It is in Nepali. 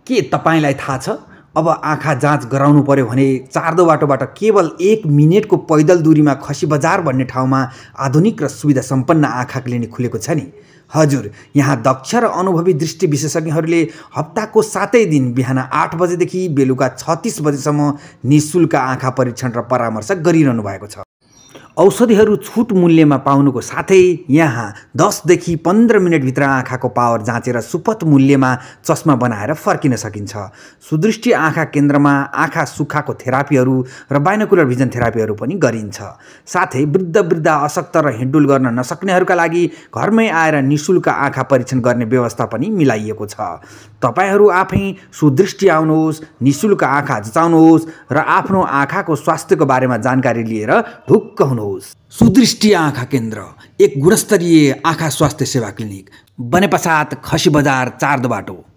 के तपाईलाई थाहा छ अब आँखा जाँच गराउनु पर्यो भने चारदो बाटोबाट केवल 1 मिनेटको पैदल दूरीमा खसी बजार भन्ने ठाउँमा आधुनिक र सुविधा सम्पन्न आँखा क्लिनिक खुलेको छ नि। हजुर, यहाँ दक्ष र अनुभवी दृष्टि विशेषज्ञहरूले हप्ताको 7 दिन बिहान 8 बजेदेखि बेलुका 36 बजेसम्म निःशुल्क आँखा परीक्षण र परामर्श गरिरहनु भएको छ। औषधिहरू छुट मूल्यमा पाउनुको साथै यहाँ 10 देखि 15 मिनेटभित्र आँखाको पावर जाँचेर सुपथ मूल्यमा चस्मा बनाएर फर्किन सकिन्छ। सुदृष्टि आँखा केन्द्रमा आँखा सुक्खाको थेरापीहरू र बाइनोकुलर भिजन थेरापीहरू पनि गरिन्छ। साथै वृद्ध अशक्त र हिँडडुल गर्न नसक्नेहरूका लागि घरमै आएर निःशुल्क आँखा परीक्षण गर्ने व्यवस्था पनि मिलाइएको छ। तपाईहरू आफै सुदृष्टि आउनुहोस्, निःशुल्क आँखा जचाउनुहोस् र आफ्नो आँखाको स्वास्थ्यको बारेमा जानकारी लिएर ढुक्क हुनुहोस्। सुदृष्टि आँखा केन्द्र, एक गुणस्तरीय आँखा स्वास्थ्य सेवा क्लिनिक, बनेपसात खसी बजार 4 बाटो।